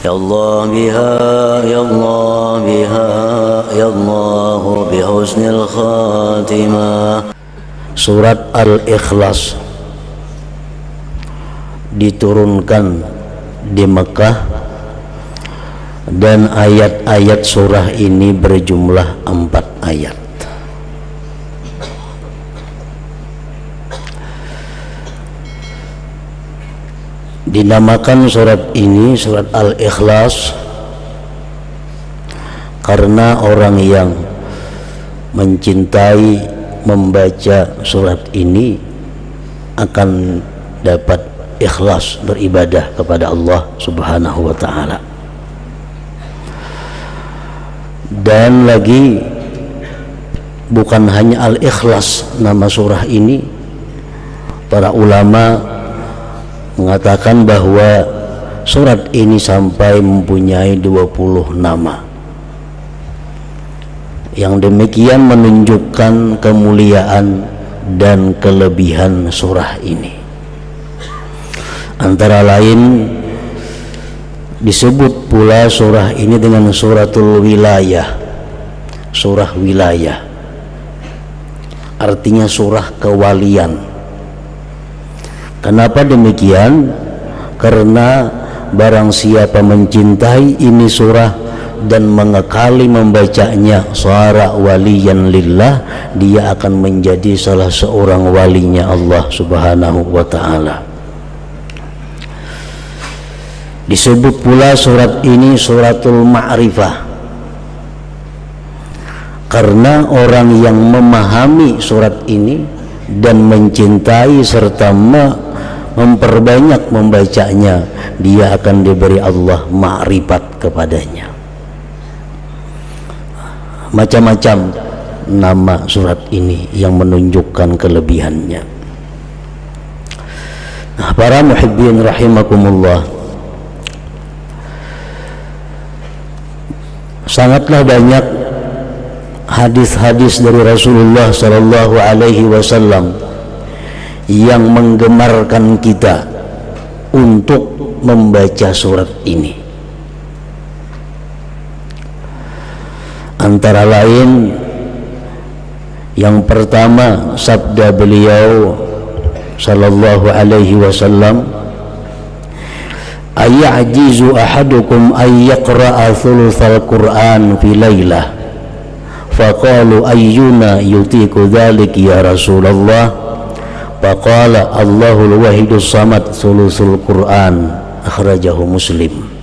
Ya Allah biha, ya Allah biha, ya Allah bihusnil khatimah. Surat Al-Ikhlas diturunkan di Mekah dan ayat-ayat surah ini berjumlah 4 ayat. Dinamakan surat ini surat Al-Ikhlas karena orang yang mencintai membaca surat ini akan dapat ikhlas beribadah kepada Allah Subhanahu wa ta'ala. Dan lagi bukan hanya Al-Ikhlas nama surah ini, para ulama mengatakan bahwa surat ini sampai mempunyai 20 nama. Yang demikian menunjukkan kemuliaan dan kelebihan surah ini. Antara lain disebut pula surah ini dengan suratul wilayah, surah wilayah, artinya surah kewalian. Kenapa demikian? Karena barang siapa mencintai ini surah dan mengekali membacanya sara waliyan lillah, dia akan menjadi salah seorang walinya Allah Subhanahu wa ta'ala. Disebut pula surat ini suratul ma'rifah karena orang yang memahami surat ini dan mencintai serta memperbanyak membacanya, dia akan diberi Allah ma'rifat kepadanya. Macam-macam nama surat ini yang menunjukkan kelebihannya. Nah, para muhibbin rahimakumullah, sangatlah banyak hadis-hadis dari Rasulullah sallallahu alaihi wasallam yang menggemarkan kita untuk membaca surat ini. Antara lain yang pertama sabda beliau sallallahu alaihi wasallam, ayajizu ahadukum ay yaqra'a thulutsal Qur'an fi lailah, faqalu ayyuna yutiku dzalik ya Rasulullah, faqala Allahul wahidus samad thulutsul Qur'an, akhrajahu Muslim.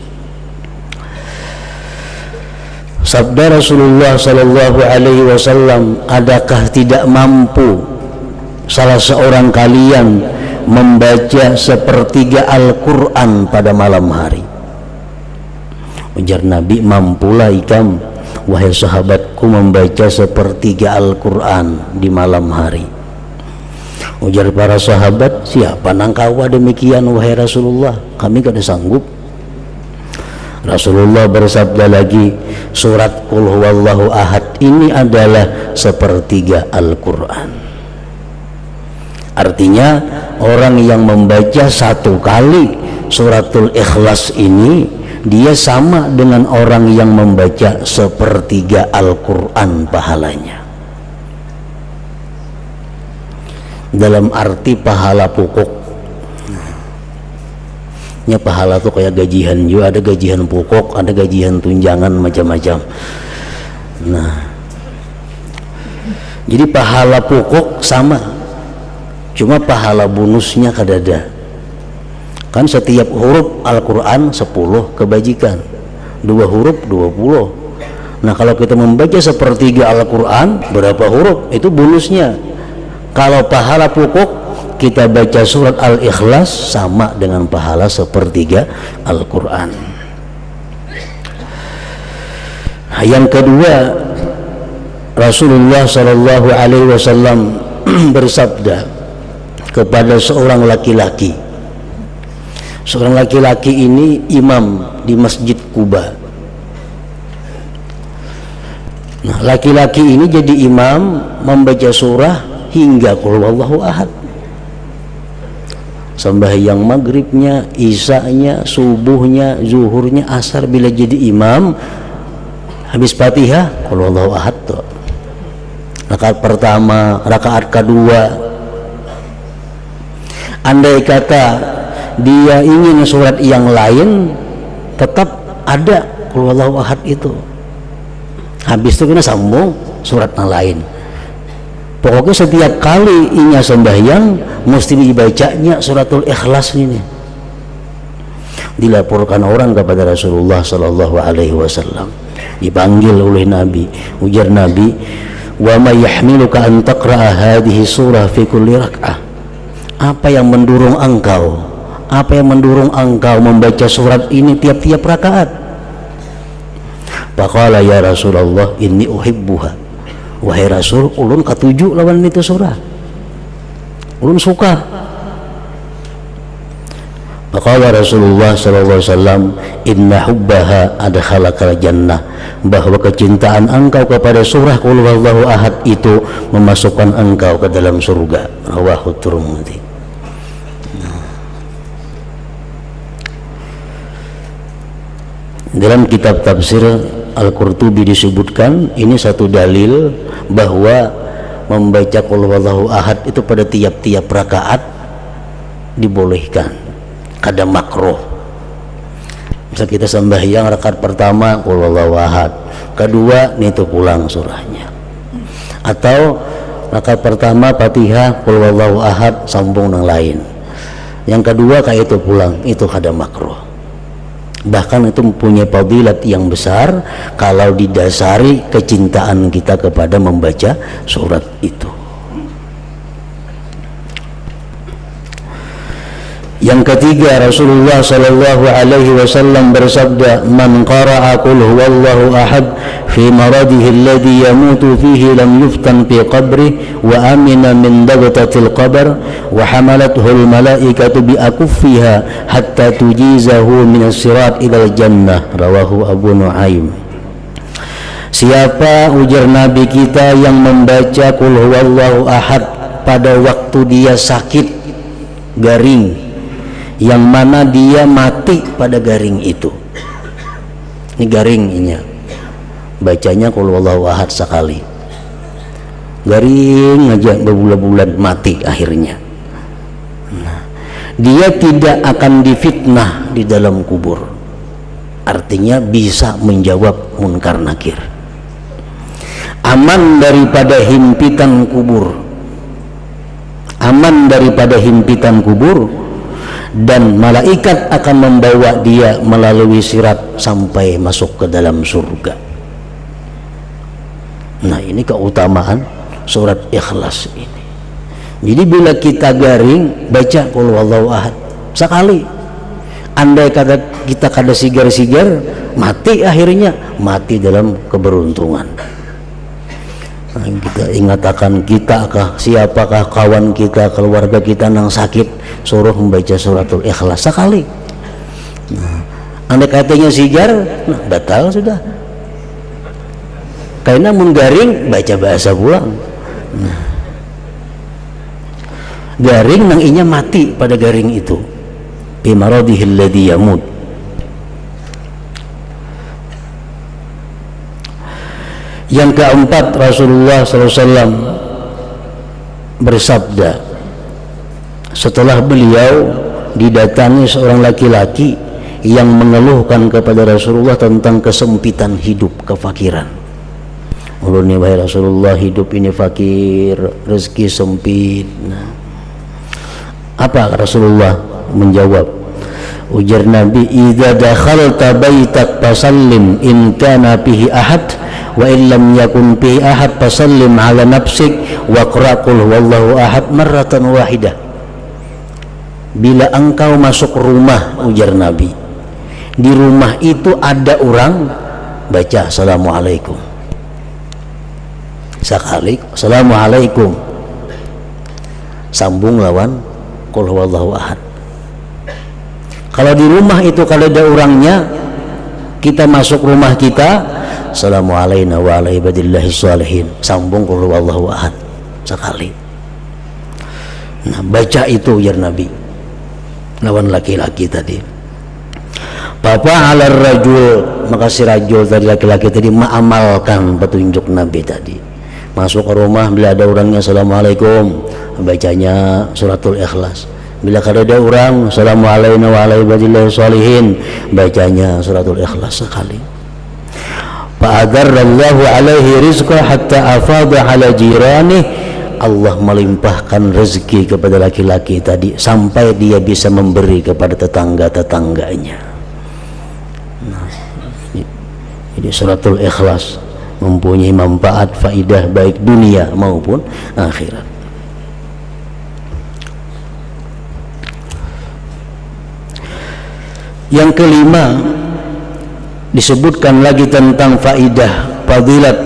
Sabda Rasulullah sallallahu alaihi wasallam, adakah tidak mampu salah seorang kalian membaca sepertiga Al-Qur'an pada malam hari? Ujar Nabi, mampulah ikam wahai sahabatku membaca sepertiga Al-Qur'an di malam hari. Ujar para sahabat, siapa nangkawa demikian wahai Rasulullah, kami kada sanggup. Rasulullah bersabda lagi, surat Qul huwallahu ahad ini adalah sepertiga Al-Qur'an. Artinya orang yang membaca satu kali suratul Ikhlas ini, dia sama dengan orang yang membaca sepertiga Al-Qur'an pahalanya. Dalam arti pahala pokok. Ya, pahala tuh kayak gajian juga, ada gajian pokok, ada gajian tunjangan, macam-macam. Nah, jadi pahala pokok sama, cuma pahala bonusnya kadada. Kan setiap huruf Al-Quran 10 kebajikan, 2 huruf 20. Nah, kalau kita membaca sepertiga Al-Quran, berapa huruf? Itu bonusnya. Kalau pahala pokok kita baca surat Al-Ikhlas sama dengan pahala sepertiga Al-Quran. Nah, yang kedua, Rasulullah sallallahu alaihi wasallam bersabda kepada seorang laki-laki. Seorang laki-laki ini imam di Masjid Quba. Nah, laki-laki ini jadi imam membaca surah hingga Qul huwallahu ahad. sembahyang maghribnya, isanya, subuhnya, zuhurnya, asar, bila jadi imam habis Fatihah qul huwallahu ahad tuh. Rakaat pertama, rakaat kedua, andai kata dia ingin surat yang lain tetap ada qul huwallahu ahad itu, habis itu kena sambung surat yang lain. Pokoknya setiap kali inya sembahyang mesti dibacanya suratul Ikhlas ini. Dilaporkan orang kepada Rasulullah sallallahu alaihi wasallam, dipanggil oleh Nabi, ujar Nabi, wa may yahmiluka an taqra'a hadhihi surah fi kulli rak'ah. Apa yang mendorong engkau? Apa yang mendorong engkau membaca surat ini tiap-tiap rakaat? Faqala ya Rasulullah inni uhibbuha. Wahai Rasul, ulun katuju lawan itu surah, ulun suka. Maka Rasulullah sallallahu alaihi wasallam, inna hubbaha adkhalakal jannah, bahwa kecintaan engkau kepada surah qul huwallahu ahad itu memasukkan engkau ke dalam surga. Rawahu Tirmidzi. Dalam kitab tafsir Al-Qurtubi disebutkan ini satu dalil bahwa membaca qul huwallahu ahad itu pada tiap-tiap rakaat dibolehkan, kada makruh. Misal kita sembahyang rakaat pertama qul huwallahu ahad, kedua itu pulang surahnya, atau rakaat pertama Fatihah qul huwallahu ahad sambung yang lain, yang kedua kayak itu pulang, itu kada makruh. Bahkan itu mempunyai fadilat yang besar kalau didasari kecintaan kita kepada membaca surat itu. Yang ketiga, Rasulullah sallallahu alaihi wasallam bersabda, man qara'a qul huwallahu ahad fi maradihi alladhi yamutu fihi lam yuftan fi qabrihi wa amina min dagtatil qabr wa hamalathu al malaikatu bi akuffiha hatta tujizahu min as-sirat ila jannah. Rawahu Abu Nuaim. Siapa, ujar Nabi kita, yang membaca qul huwallahu ahad pada waktu dia sakit garing, yang mana dia mati pada garing itu. Ini garing ini, bacanya qul huwallahu ahad sekali, garing aja berbulan-bulan, mati akhirnya. Nah, dia tidak akan difitnah di dalam kubur, artinya bisa menjawab munkar nakir, aman daripada himpitan kubur, aman daripada himpitan kubur, dan malaikat akan membawa dia melalui sirat sampai masuk ke dalam surga. Nah, ini keutamaan surat Ikhlas ini. Jadi bila kita garing baca qul huwallahu ahad sekali, andai kata kita kada sigar-sigar, mati akhirnya, mati dalam keberuntungan. Nah, kita ingatkan kita siapakah kawan kita, keluarga kita yang sakit, suruh membaca suratul Ikhlas sekali. Nah, andai katanya sigar, nah batal sudah. Karena menggaring baca bahasa pulang. Nah, garing nang inya mati pada garing itu. Bi maradihi alladhi yamut. Yang keempat, Rasulullah SAW bersabda setelah beliau didatangi seorang laki-laki yang mengeluhkan kepada Rasulullah tentang kesempitan hidup, kefakiran. Ulun, wahai Rasulullah, hidup ini fakir, rezeki sempit. Nah, apa Rasulullah menjawab? Ujar Nabi, idza dakhalta baitak fasallim in kana fihi ahad wa illam yakun fi ahad fasallim ala nafsik wa qra qul huwallahu ahad marratan wahidah. Bila engkau masuk rumah, ujar Nabi, di rumah itu ada orang, baca assalamualaikum sekali, assalamualaikum, sambung lawan qul huwallahu ahad. Kalau di rumah itu kalau ada orangnya, kita masuk rumah kita, assalamualaikum wa ala ibadillahi sholihin, sambung qul huwallahu ahad sekali. Nah, baca itu, ujar Nabi. lawan laki-laki tadi. Papa alar rajul, maka si rajul tadi, laki-laki tadi mengamalkan petunjuk Nabi tadi. Masuk ke rumah, bila ada orangnya assalamualaikum, bacanya suratul Ikhlas. Bila kada ada orang, assalamualaikum warahmatullahi wabarakatuh, bacanya suratul Ikhlas sekali. Fa'adarrallahu alaihi rizqa hatta afadha ala jirani, Allah melimpahkan rezeki kepada laki-laki tadi sampai dia bisa memberi kepada tetangga-tetangganya. Nah, jadi suratul Ikhlas mempunyai manfaat faidah baik dunia maupun akhirat. Yang kelima, disebutkan lagi tentang faidah fadilat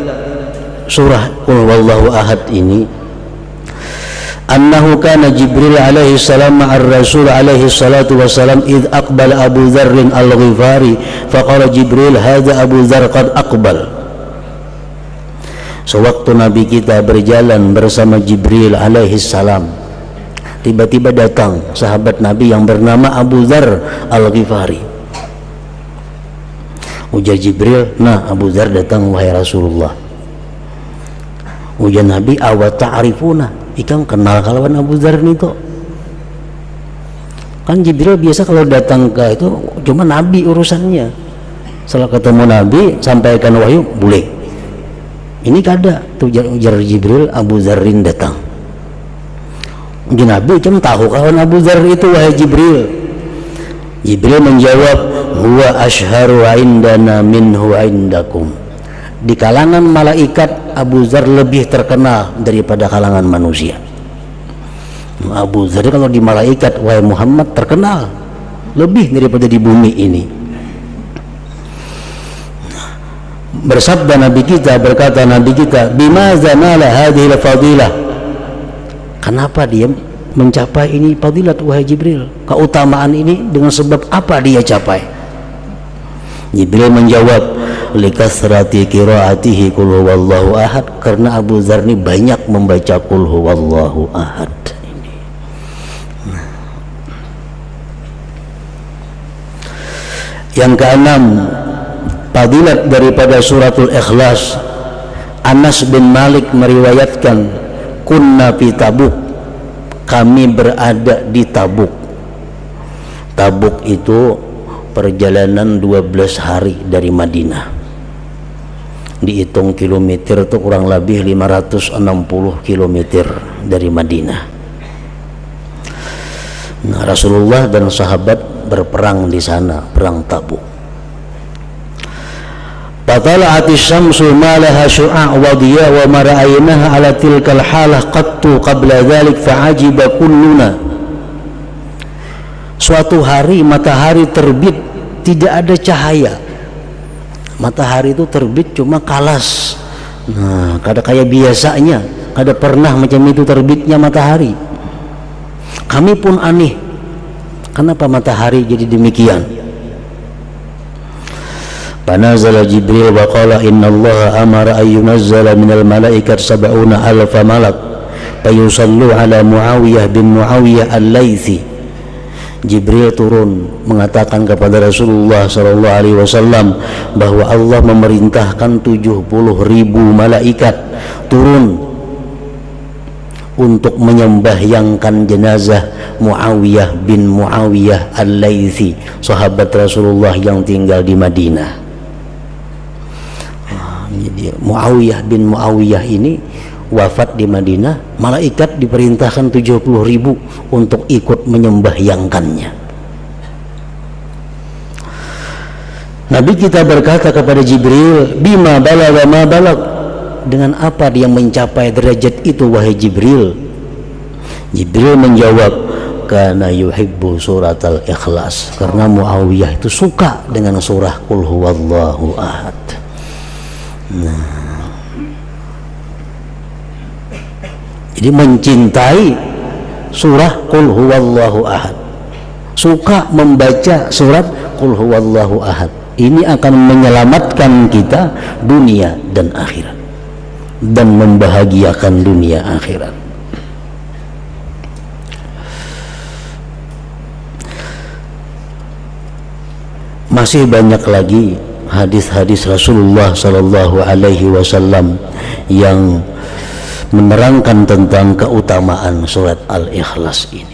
surah Qul Huwallahu Ahad ini. Annahu kana Jibril alaihi salam ma'ar Rasul alaihi salatu wassalam id aqbala Abu Dzar al-Ghifari faqala Jibril hadza Abu Dzar qad aqbal. Sewaktu Nabi kita berjalan bersama Jibril alaihi salam, tiba-tiba datang sahabat Nabi yang bernama Abu Dzar al-Ghifari. Ujar Jibril, nah Abu Dzar datang wahai Rasulullah. Ujar Nabi, awa ta'rifuna, ikam kenal kalawan Abu Dzar itu? Kan Jibril biasa kalau datang ke itu cuma Nabi urusannya. Setelah ketemu Nabi sampaikan wahyu boleh. Ini kada tuh ujar Jibril, Abu Dzarin datang. Ujar Nabi, ikam tahu kawan Abu Dzar itu wahai Jibril? Jibril menjawab, huwa ashharu indana minhu indakum. Di kalangan malaikat Abu Dzar lebih terkenal daripada kalangan manusia. Abu Dzar kalau di malaikat wahai Muhammad terkenal lebih daripada di bumi ini. Bersabda Nabi kita, berkata Nabi kita, bimaza nala hadhil fadilah, kenapa dia mencapai ini fadilat wahai Jibril? Keutamaan ini dengan sebab apa dia capai? Jibril menjawab, likasrati qiraatihi qul huwallahu ahad, karena Abu Dzar ini banyak membaca qul huwallahu ahad ini. Yang keenam, fadilat daripada suratul Ikhlas. Anas bin Malik meriwayatkan, kunna fi Tabuk, kami berada di Tabuk. Tabuk itu perjalanan 12 hari dari Madinah. Dihitung kilometer itu kurang lebih 560 kilometer dari Madinah. Nah, Rasulullah dan sahabat berperang di sana, perang Tabuk. Fatala'atis syamsu ma laha syu'a' wa diya wa ma ra'aynaha ala tilkal halah qattu qabla dhalik fa'ajiba kulluna. Suatu hari matahari terbit, tidak ada cahaya. Matahari itu terbit cuma kalas. Nah, kada kayak biasanya, kada pernah macam itu terbitnya matahari. Kami pun aneh, kenapa matahari jadi demikian? Panazala Jibril wa qala innallaha amara ayyunazzala minal malaikat sab'una alfa malak fayusallu ala Muawiyah bin Muawiyah al-Laythi. Jibril turun mengatakan kepada Rasulullah SAW bahwa Allah memerintahkan 70.000 malaikat turun untuk menyembahyangkan jenazah Muawiyah bin Muawiyah al-Laythi, sahabat Rasulullah yang tinggal di Madinah. Jadi Muawiyah bin Muawiyah ini wafat di Madinah, malaikat diperintahkan 70.000 untuk ikut menyembahyangkannya. Nabi kita berkata kepada Jibril, bima balagha ma balag, dengan apa dia mencapai derajat itu wahai Jibril? Jibril menjawab, kana yuhibbu suratal Ikhlas, karena Muawiyah itu suka dengan surah Qul Huwallahu Ahad. Nah, jadi mencintai surah Qul Huwallahu Ahad, suka membaca surat Qul Huwallahu Ahad, ini akan menyelamatkan kita dunia dan akhirat dan membahagiakan dunia akhirat. Masih banyak lagi hadis-hadis Rasulullah Sallallahu Alaihi Wasallam yang menerangkan tentang keutamaan surat Al-Ikhlas ini.